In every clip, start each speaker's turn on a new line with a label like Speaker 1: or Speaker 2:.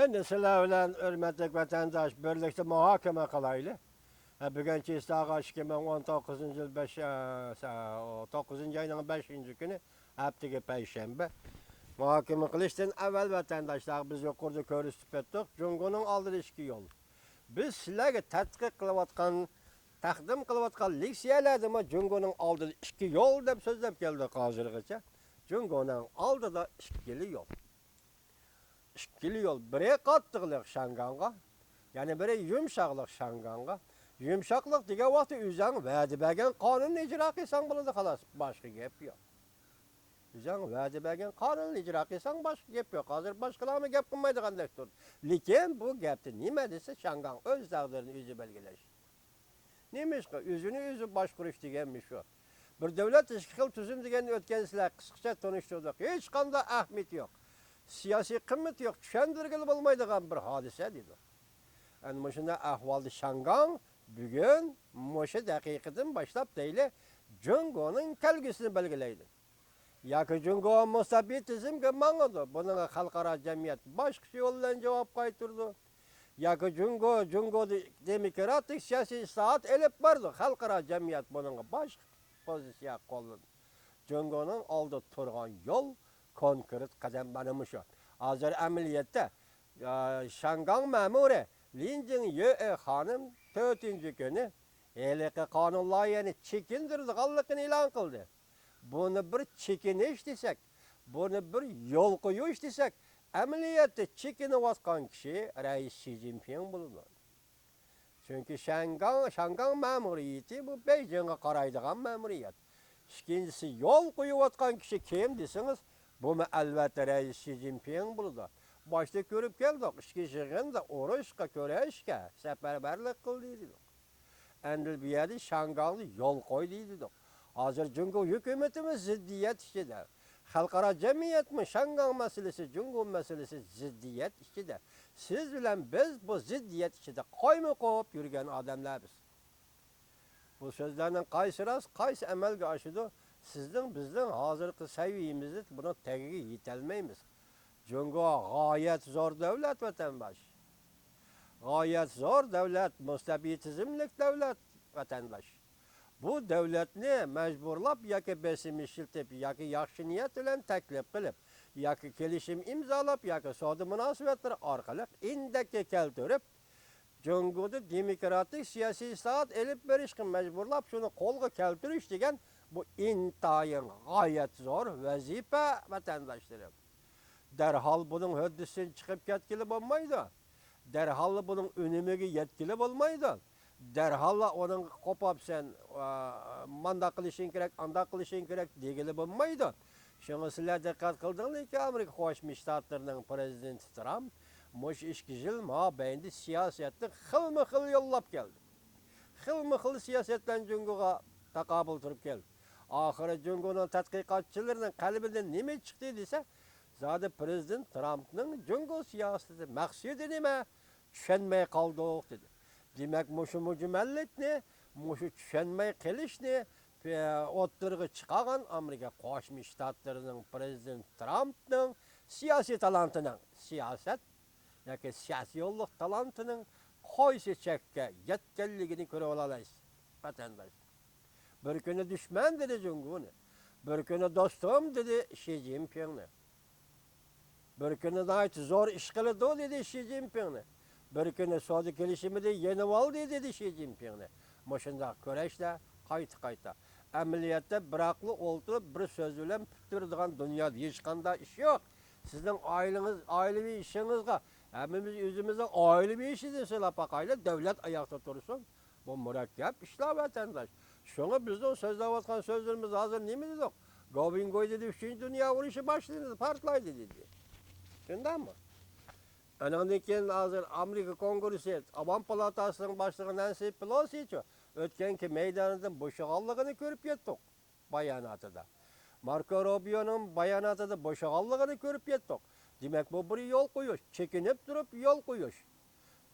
Speaker 1: Endi sizlar bilan hurmatli vatandosh birlikda muhokama qilaylik. Bugungi istaga 2019-yil 9-oyning 5-kuni haftaga payshanba. Muhokama qilishdan avval vatandoshlar biz yuqorida ko'rsatib o'tdik. Jungoning oldida ikki yo'l. Biz sizlarga tadqiq qilayotgan, taqdim qilayotgan leksiyalarda Jungoning oldida ikki yo'l deb so'zlab keldik hozirgacha. Jungoning oldida ikkili yo'l. İkili yol. Biri qattiqlik Şanganga, yani biri yumshoqlik Şanganga. Yumshoqlik degan vaqtda o'zing va'da bergan qonunni ijro qilsang bo'ladi xolos, boshqa gap yo'q. O'zing va'da bergan qonunni ijro qilsang boshqa gap yo'q. Hozir boshqalarni gap qilmaydigandek turdi. Lekin bu gapni nima desa Shangang o'z taqdirini o'zi belgilash. Nimishqa o'zini o'zi boshqarish deganmi shu. Bir davlat ikki xil tuzum deganni o'tkansizlar qisqacha tanishtirdik. Hech qanday ahamiyat yo'q. Siyasi qimmat yo'q, tushuntirgili bo'lmaydigan bir hodisa dedi. Endi shunda ahvolda Shangang bugun o'sha daqiqadan boshlab deyli Jungoning kelgusini belgilaydi. Yoki Jungo mustabitizmga mangadi. Buning xalqaro jamiyat boshqa yo'ldan javob qaytardi. Yoki Jungo demokratik siyosiy islohot elib bordi. Xalqaro jamiyat buning boshqa pozitsiya qo'lladi. Jungoning oldida turgan yo'l konkret qadam mana shu. Hozir amaliyotda Shangang ma'muri Lin Jingye xonim 4-kuni eliqi qonun loyihasini chekindirganligini e'lon qildi. Buni bir chekinish desak, buni bir yo'l qo'yish desak, amaliyotda chekinayotgan kishi rais Xi Jinping bo'ladi. Chunki Shangang ma'muriyati bu Beijingga qaraydigan ma'muriyat. Ikkinchisi yo'l qo'yayotgan kishi kim desangiz, bu albatta rais Xi Jinping bo'ladi. Boshda ko'rib keldik, ishga yig'inda urushga, ko'rishga safarbarlik qildi dedik. Endi bu yerda Shangangni yo'l qo'ydi dedik. Hozir Jungo hukumatimiz ziddiyat ichida. Xalqaro jamiyatmi Shangang masalasi, Jungo masalasi ziddiyat ichida. Siz bilan biz bu ziddiyat ichida qo'yma qo'yib yurgan odamlarmiz. Bu so'zlarning qaysi rost, qaysi amalga oshadi? Bizning hozirgi saviyamizni buni tagiga yetolmaymiz. Jungo g'oyat zo'r davlat vatandosh. G'oyat zo'r davlat, mustabitizmlik davlat vatandosh. Bu davlatni majburlab yoki besim ishiltib, yoki yaxshi niyat bilan taklif qilib, yoki kelishim imzolab, yoki savdo munosabatlar orqali indakka keltirib, Jungoda demokratik siyosiy islohot elib berishga majburlab, shuni qo'lga keltirish degan bu intayin g'oyat zo'r vazifa vatandoshlar. Derhal bunun höddisidan chiqib ketgili bo'lmaydi. Derhal bunun önümiga yetkili bo'lmaydi. Derhal onun qopab sen manda qilishing kerak, anda qilishing kerak degili bo'lmaydi. Shunga sizlar diqqat qildinglarki, Amerika Qo'shma Shtatlarining prezidenti Trump mush 2 yil mobaynida siyosatni xilma-xil yo'llab keldi. Xilma-xil siyosatdan Jungoga taqobil turib keldi. Oxiri Jungoning tadqiqotchilarining qalbidan nima chiqdi desa, zodi prezident Trumpning Jungo siyosati maqsadi nima tushunmay qoldik dedi. Demak, mushu mujmallikni, mushu tushunmay qilishni o'ttirg'i chiqargan Amerika Qo'shma Shtatlarining prezident Trumpning siyosiy talantining, siyosat yoki siyosiy yo'lliq talantining qaysi chekka yetganligini ko'ra olasiz, vatandosh. Bir kuni dushman dedi Jungoni, bir kuni do'stim dedi Xi Jinpingni. Bir kuni nayt zo'r ish qildi dedi Xi Jinpingni. Bir kuni savdo kelishimida yenib oldi dedi Xi Jinpingni. Moshunda ko'rashda qayta. Amaliyotda biraqli o'ltirib bir so'z bilan bitiradigan dunyoda hech qanday ish yo'q. Sizning oilaviy ishingizga, hammamiz o'zimizning oilaviy ishimizni lapaqayla davlat oyoqda tursin. Bu murakkab ishlar vatandosh. Shunga bizning so'zlayotgan so'zlarimiz hozir nima dedik? Gobingoy dedi 3-Dünya urushi boshlandi, partlaydi dedi. Shundaymi? Andan keyin hozir Amerika Kongresi, Avam palatasining boshlig'i Nancy Pelosi o'tganki maydonidan bo'shag'anligini ko'rib yetdik bayonotida. Marco Rubio'ning bayonotida bo'shag'anligini ko'rib yetdik. Demak, bu bir yo'l qo'yish, chekinib turib yo'l qo'yish.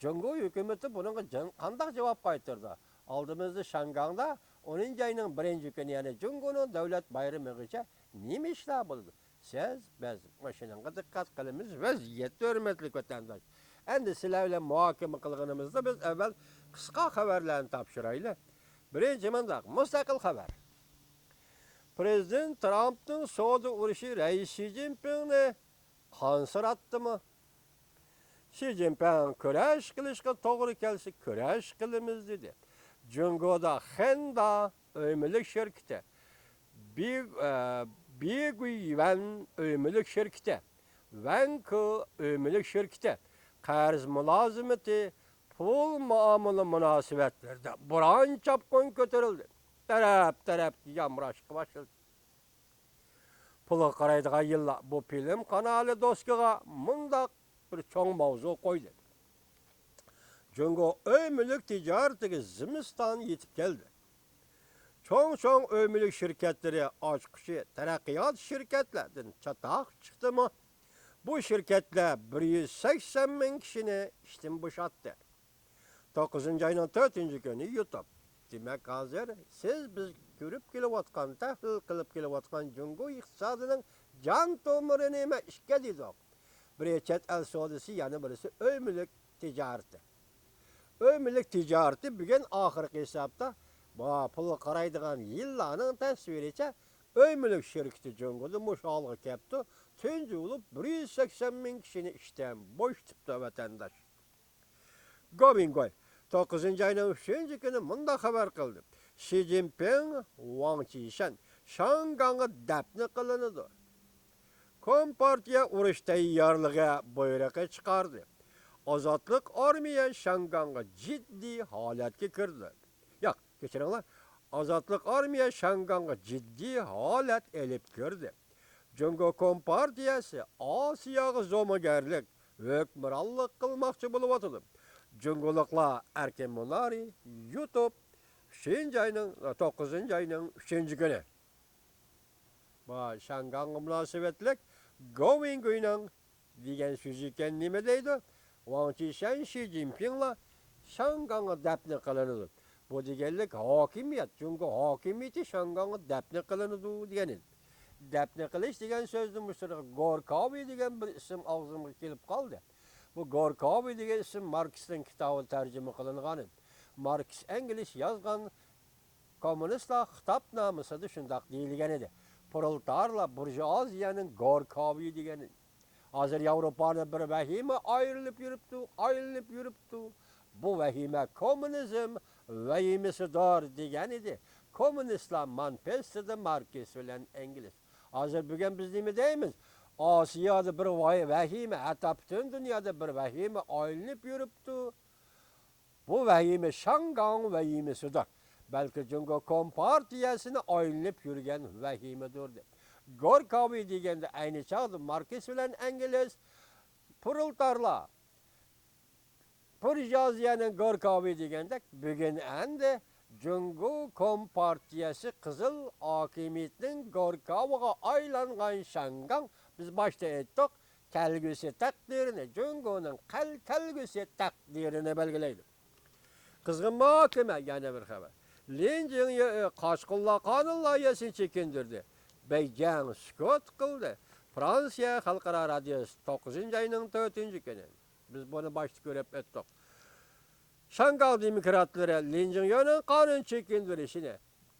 Speaker 1: Jungo hukumati bunga qanday javob qaytardi? Oldimizda Shangangda 10-oyning 1-kuni, ya'ni Jungoning davlat bayramigacha nima ishlar bo'ldi? Siz, biz maşınanga dikkat qilamiz. Vaziyetli hürmetli vatandaş. Endi sizlar bilan muhokama qilganimizda biz avval qisqa xabarlarni topshiraylik. Birinchi mandaq mustaqil xabar. Prezident Trump'ın Suudi urushi Rais Xi Jinpingni qansirattimi? Xi Jinping kurash qilishga to'g'ri kelsa kurash qilamiz dedi. Jungoda Henda ömürlük şirketi, Big Yuan ömürlük şirketi, Vanko ömürlük şirketi, qarz mulazimati, pul muamele münasibetlerde buran çapkın kötürüldü. Tarap yamraşkı başladı. Pulu qaraydigan yıllar bu film kanalı doskiga mundaq bir çoğ mavzu koydu. Jungo ömürlük ticaretiga zimiston yetib keldi. Çoğ ömürlük şirketleri açıkçı terakkiyat şirketlerden çatak çıktı mı? Bu şirketler 180 bin kişini işten boşalttı. 9. ayının 4. günü YouTube. Demek hazır siz biz görüp kelavatkan, tahlil kılıp kelavatkan Jungo iktisadının can tomurini eme işke dedik. Bir chet el sodisi yani birisi ömürlük ticareti. Ömürlük ticareti bugün ahirki hesapta bu pulu qaraydigan yıllarının tasviriçe ömürlük şirketi Jungo'da muşalığı kepti. Tünce olup 180 bin kişini işten boş tuttu vatandaş. Gomingoy 9. ayının 3. günü munda haber kıldı. Xi Jinping, Wang Qishan, Şangang'a dəpni kılınıdı. Kompartiya uruş tayyorlığı buyruğu çıkardı. Azatlık armiya Şangang'a ciddi halatga kirdi. Yo'q, kechiringlar. Azatlık armiya Şangang'a ciddi halat elib kirdi. Jungo Kompartiyasi Osiyoga zo'magarlik, hukmronlik qilmoqchi bo'lyapti. Jungoluklar erken bunları YouTube 9. ayının 3. günü. Bu Şangang'a münasebetlik Going Günün degan söz ekan nima deydi? Wang Qishan Xi Jinping'la Şangang'a dəpni qılınıdı. Bu deganlik hokimiyet, çünkü hokimiyeti Şangang'a dəpni qılınıdı deganin. Dəpni qilish degan so'zni mushriq Gorkoviy degan bir ism og'zimga kelib qoldi. Bu Gorkoviy degan ism Marksning kitobi tarjima qilingan. Marks Engels yozgan kommunistlar xitobnomasida shundoq deyilgan edi. Proletarlar burjuaziyaning Gorkoviy degani. Hozir Yevropani bir vahima ayrilib yuribdi. Bu vahima kommunizm vahimasidir degan edi. Kommunistlar manifestoda Marks bilan Engels. Hozir bugün biz nima deymiz? Osiyoda bir vahima, hatta bütün dünyada bir vahima aylanib yuribdi. Bu vahima Shangang vahimasidir. Belki Jungo Kompartiyasini aylanib yurgan vahimadir. Gorkoviy deganda ayni chog'da Marks bilan Engels proletarlar. Burjuaziyaning Gorkoviy deganda bugun endi Jungo Kompartiyasi Qizil hokimiyetning Gorkoviga aylangan Shangang biz başta aytdik, kelgusi taqdirini, Jungoning kelgusi taqdirini belgilaydi. Qizg'in muhokama yana bir xabar. Linjin Qochqinlar qonun loyihasini chekindirdi. Beijing sukut qildi. Fransiya Xalqaro radiosi 9. ayının 4. günü. Biz bunu başta görüp ettik. Şangal demokratları Linjin'nin kanun çekindirişini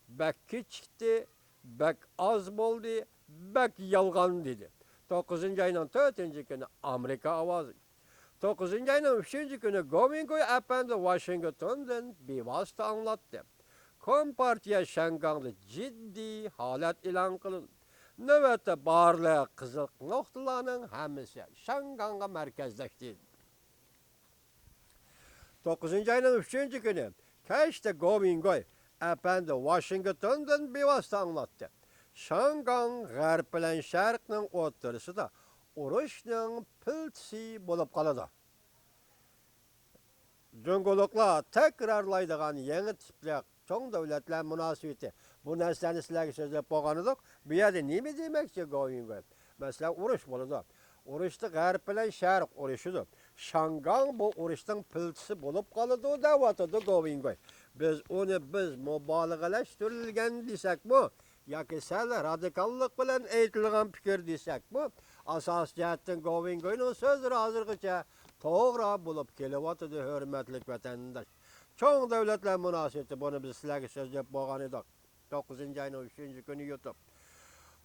Speaker 1: bek çıktı, bek az oldu, bek yalgan dedi. 9. ayının 4. günü Amerika avazı. 9. ayının 3. günü Gomingoy Efendi Washington'dan bir vasıta anlattı. Kompartiya Şangang'da ciddi halat ilan kılın. Növbette barlığı kızık noktalarının hemisi Şangang'a merkezleşti. 9. ayının 3. günü Keşte Gomingoy Efendi Washington'dan bir vasıta anlattı. Şangang G'arb bilan Sharqning o'rtasida urushning piltisi bo'lib qoladi. Jungoluklar tekrarlaydigan yangi tipli çoğ devletler münasebeti. Bu narsani sizlarga so'zlab bo'lgan edik. Bu yerda nima demoqchi Gomingoy? Mesela urush bo'ladi. Urushda G'arb bilan Sharq urushidir. Shangang bu urushning piltisi bo'lib qoladi deyapti Gomingoy. Biz mubolag'alashtirilgan desakmi, yoki sal radikallik bilan aytilgan fikr desak, bu asos jihatdan Govingoyning so'zlari hozirgacha to'g'ri bo'lib kelyapti, hurmatli vatandosh. Cho'ng davlatlar munosabati buni biz sizlarga so'zlab bo'lgan edik. 9-oyning 3-kuni YouTube.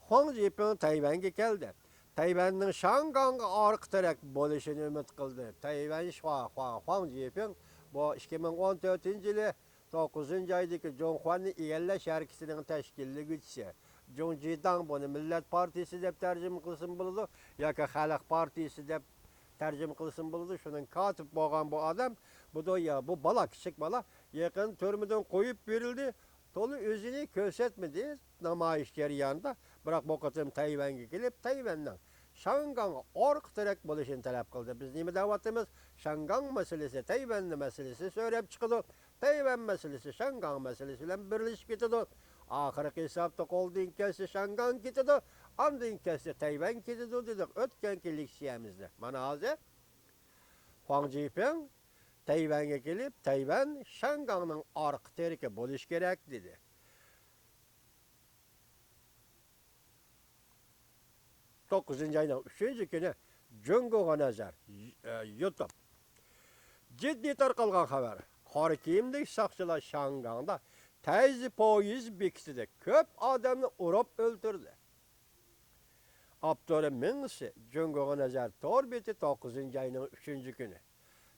Speaker 1: Huang Zhiping Tayvanga keldi. Tayvanning Shanganga orqa taraf bo'lishini umid qildi. Tayvan Huang Zhiping bu 2014-yili 9-oydagi Zhonghuanni egallash harakatining tashkillovchisi. Zhong Zhidang buni Millat partiyasi deb tarjima qilsin bo'ladi yoki Xalq partiyasi deb tarjima qilsin bo'ladi. Shuning kotib bo'lgan bu odam, bu bola, kichik bola yaqin turmadan qo'yib berildi. To'li o'zini ko'rsatmadi namoyish jarayonida, biroq bu qatim Tayvanga kelib, Tayvandan Shangang orqa taraf bo'lishini talab qildi. Biz nima deyapmiz? Shangang masalasi Tayvanning masalasi so'rab chiqadi. Tayvan masalasi Shangang masalasi bilan birlashib ketadi. Oxirgi hisobda qo'ldan kelsa Shangang ketadi, ondan kelsa Tayvan ketadi dedik o'tgan leksiyamizda. Mana hozir Huang Zhiping Tayvanga kelib, Tayvan Shangangning orqa tarafi bo'lish kerak dedi. Ayning 3-kuni Jungoga nazar YouTube. Jiddiy tarqalgan xabar. Qora kiyimdagi soqchilar Shangangda tayzi poyiz bekitida ko'p odamni urib o'ldirdi. Abdurrahim Mingsi Jungoga nazar to'rbeti 9-ayning 3-kuni.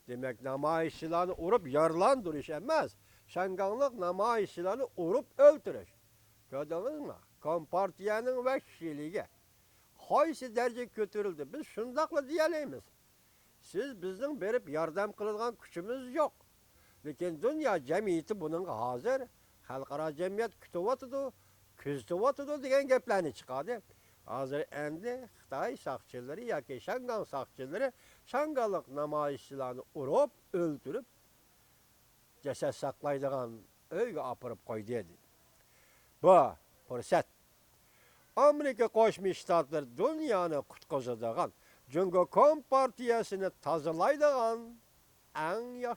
Speaker 1: Demek namoyishchilarni urib yarlandirish emas, Shanganglik namoyishchilarni urib o'ldirish. Ko'rdingizmi? Kompartiyaning vakilligi qaysi darajaga ko'tarildi? Biz shundaqla deyalaymiz. Siz bizning berib yordam qiladigan kuchimiz yo'q. Lekin dunyo jamiyati buning hozir xalqaro jamiyat kutyapti, kuzatyapti degan gaplarni chiqadi. Hozir endi Xitoy soqchilari yoki Shangang soqchilari Shanganglik namoyishchilarni urib, o'ldirib, jasad saqlaydigan uyga olib qo'ydi dedi. Bu fursat Amerika Qo'shma Shtatlari dunyoni qutqazadigan, Jungo Kompartiyasini tozalaydigan eng